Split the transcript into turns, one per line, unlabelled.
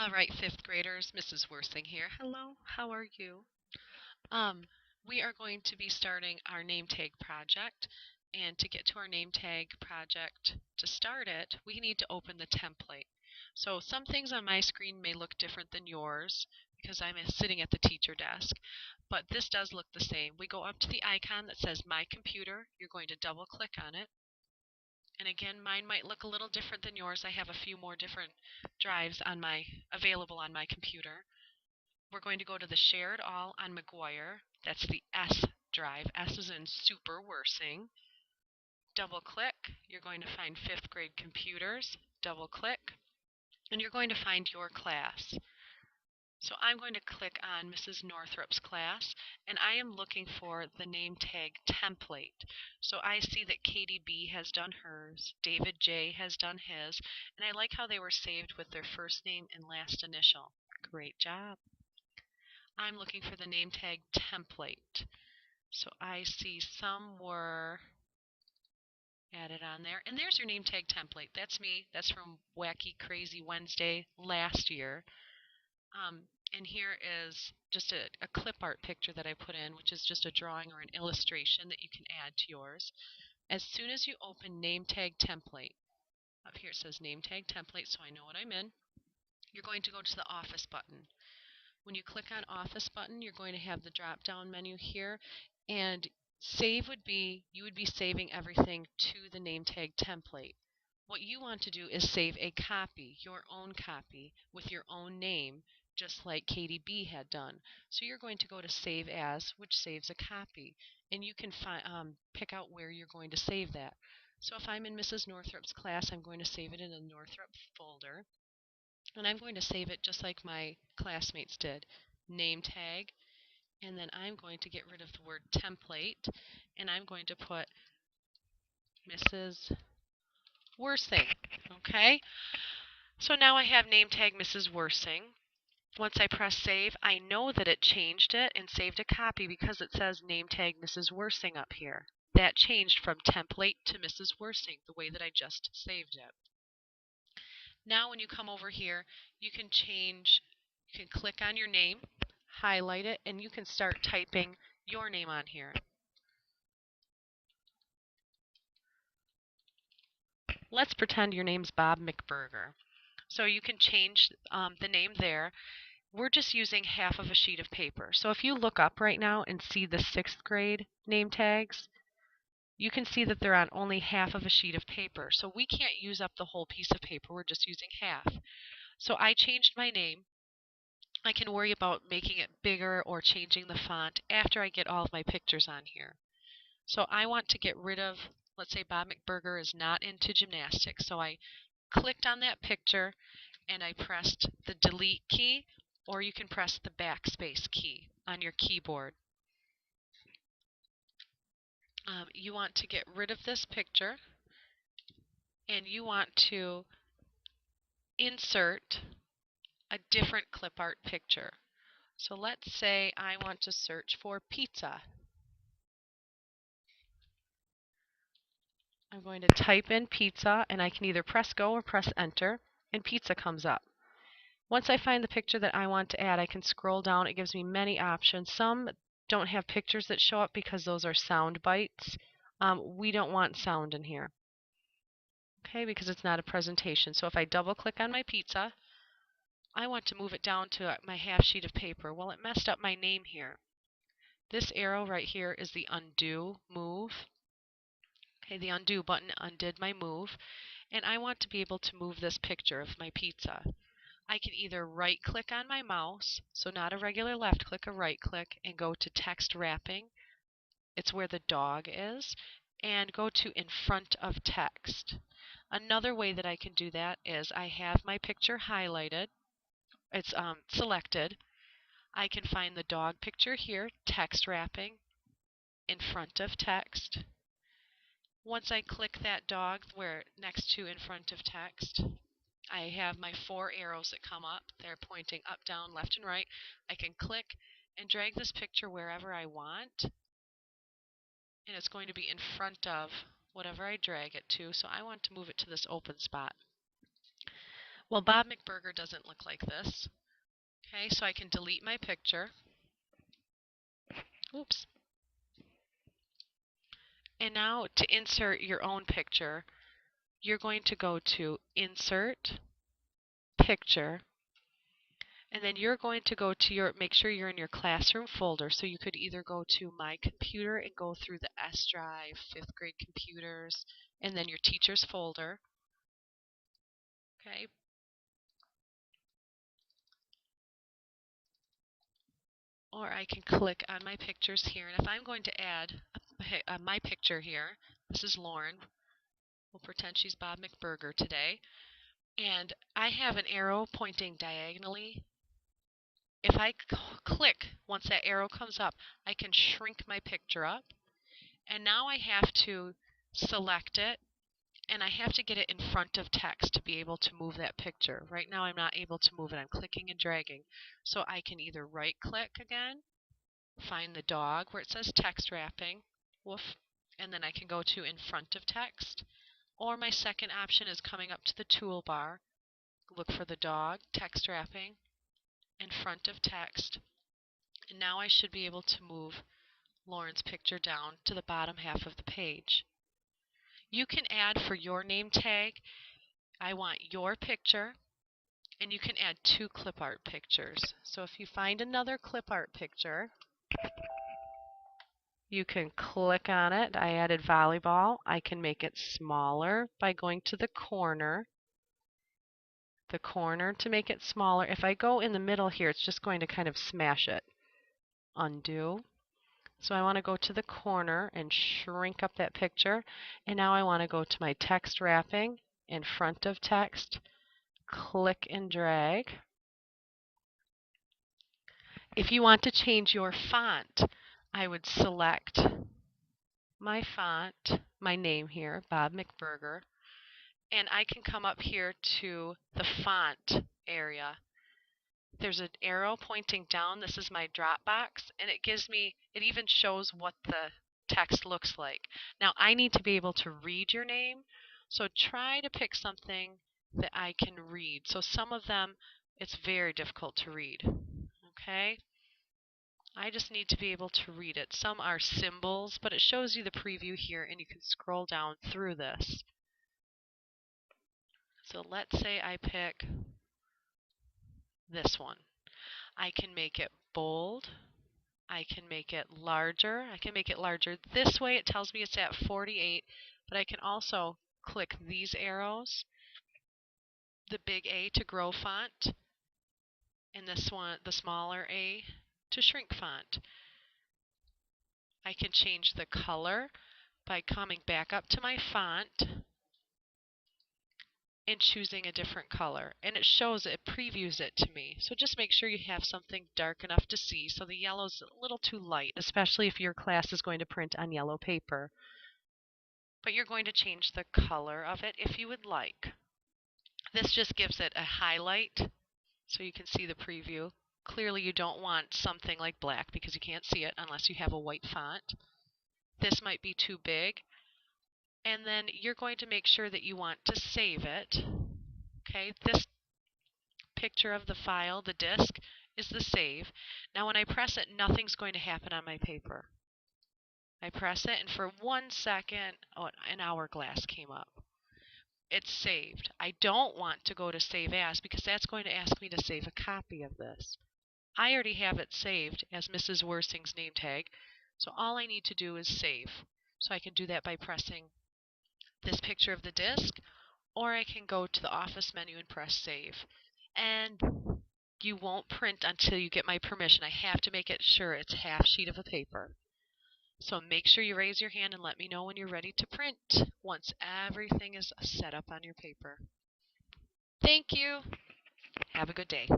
All right, fifth graders, Mrs. Worsing here. Hello, how are you? Um, we are going to be starting our name tag project. And to get to our name tag project, to start it, we need to open the template. So some things on my screen may look different than yours because I'm sitting at the teacher desk, but this does look the same. We go up to the icon that says My Computer. You're going to double click on it. And again, mine might look a little different than yours. I have a few more different drives available on my computer. We're going to go to the Shared All on McGuire. That's the S drive. S is in Super Worsing. Double click. You're going to find fifth grade computers. Double click. And you're going to find your class. So I'm going to click on Mrs. Northrup's class, and I am looking for the name tag template. So I see that Katie B has done hers, David J has done his, and I like how they were saved with their first name and last initial. Great job. I'm looking for the name tag template. So I see some were added on there. And there's your name tag template. That's me. That's from Wacky Crazy Wednesday last year. And here is just a clip art picture that I put in, which is just a drawing or an illustration that you can add to yours. As soon as you open name tag template, up here it says name tag template, so I know what I'm in, you're going to go to the office button. When you click on Office button, you're going to have the drop-down menu here, and save would be, you would be saving everything to the name tag template. What you want to do is save a copy, your own copy, with your own name, just like Katie B had done. So you're going to go to Save As, which saves a copy, and you can pick out where you're going to save that. So if I'm in Mrs. Northrup's class, I'm going to save it in a Northrup folder. And I'm going to save it just like my classmates did. Name tag, and then I'm going to get rid of the word template, and I'm going to put Mrs. Worsing. Okay? So now I have name tag Mrs. Worsing. Once I press save, I know that it changed it and saved a copy because it says name tag Mrs. Worsing up here. That changed from template to Mrs. Worsing, the way that I just saved it. Now when you come over here, you can click on your name, highlight it, and you can start typing your name on here. Let's pretend your name's Bob McBurger. So you can change the name there. We're just using half of a sheet of paper. So if you look up right now and see the sixth grade name tags, you can see that they're on only half of a sheet of paper. So we can't use up the whole piece of paper. We're just using half. So I changed my name. I can worry about making it bigger or changing the font after I get all of my pictures on here. So I want to get rid of, let's say Bob McBurger is not into gymnastics. So I clicked on that picture and I pressed the delete key, or you can press the backspace key on your keyboard. You want to get rid of this picture, and you want to insert a different clip art picture. So let's say I want to search for pizza. I'm going to type in pizza, and I can either press go or press enter, and pizza comes up. Once I find the picture that I want to add, I can scroll down. It gives me many options. Some don't have pictures that show up because those are sound bites. We don't want sound in here, okay, because it's not a presentation. So if I double click on my pizza, I want to move it down to my half sheet of paper. Well, it messed up my name here. This arrow right here is the undo move. Okay, the undo button undid my move, and I want to be able to move this picture of my pizza. I can either right click on my mouse, so not a regular left click, a right click, and go to text wrapping. It's where the dog is, and go to in front of text. Another way that I can do that is I have my picture highlighted. It's selected. I can find the dog picture here, text wrapping, in front of text. Once I click that dog where next to in front of text, I have my 4 arrows that come up. They're pointing up, down, left, and right. I can click and drag this picture wherever I want, and it's going to be in front of whatever I drag it to, so I want to move it to this open spot. Well, Bob McBurger doesn't look like this. Okay, so I can delete my picture. Oops. And now to insert your own picture, you're going to go to Insert, Picture, and then you're going to go to make sure you're in your classroom folder. So you could either go to My Computer and go through the S drive, 5th grade computers, and then your teacher's folder. Okay. Or I can click on my pictures here. And if I'm going to add my picture here, this is Lauren. We'll pretend she's Bob McBurger today. And I have an arrow pointing diagonally. If I click, once that arrow comes up, I can shrink my picture up. And now I have to select it, and I have to get it in front of text to be able to move that picture. Right now I'm not able to move it. I'm clicking and dragging. So I can either right-click again, find the dog where it says text wrapping, woof, and then I can go to in front of text. Or my second option is coming up to the toolbar, look for the dog, text wrapping, in front of text, and now I should be able to move Lauren's picture down to the bottom half of the page. You can add for your name tag, I want your picture, and you can add 2 clip art pictures. So if you find another clip art picture, you can click on it. I added volleyball. I can make it smaller by going to the corner to make it smaller. If I go in the middle here, it's just going to kind of smash it. Undo. So I want to go to the corner and shrink up that picture. And now I want to go to my text wrapping, in front of text, click and drag. If you want to change your font, I would select my font, my name here, Bob McBurger, and I can come up here to the font area. There's an arrow pointing down. This is my drop box, and it even shows what the text looks like. Now I need to be able to read your name, so try to pick something that I can read. So some of them, it's very difficult to read. Okay? I just need to be able to read it. Some are symbols, but it shows you the preview here, and you can scroll down through this. So let's say I pick this one. I can make it bold. I can make it larger. I can make it larger this way. It tells me it's at 48, but I can also click these arrows, the big A to grow font, and this one, the smaller A, to shrink font. I can change the color by coming back up to my font and choosing a different color, and it previews it to me. So just make sure you have something dark enough to see. So the yellow's a little too light, especially if your class is going to print on yellow paper. But you're going to change the color of it if you would like. This just gives it a highlight so you can see the preview. Clearly you don't want something like black because you can't see it unless you have a white font. This might be too big. And then you're going to make sure that you want to save it. Okay, this picture of the file, the disk, is the save. Now when I press it, nothing's going to happen on my paper. I press it, and for 1 second, an hourglass came up. It's saved. I don't want to go to Save As because that's going to ask me to save a copy of this. I already have it saved as Mrs. Worsing's name tag, so all I need to do is save. So I can do that by pressing this picture of the disk, or I can go to the Office menu and press Save. And you won't print until you get my permission. I have to make it sure it's half sheet of a paper. So make sure you raise your hand and let me know when you're ready to print once everything is set up on your paper. Thank you. Have a good day.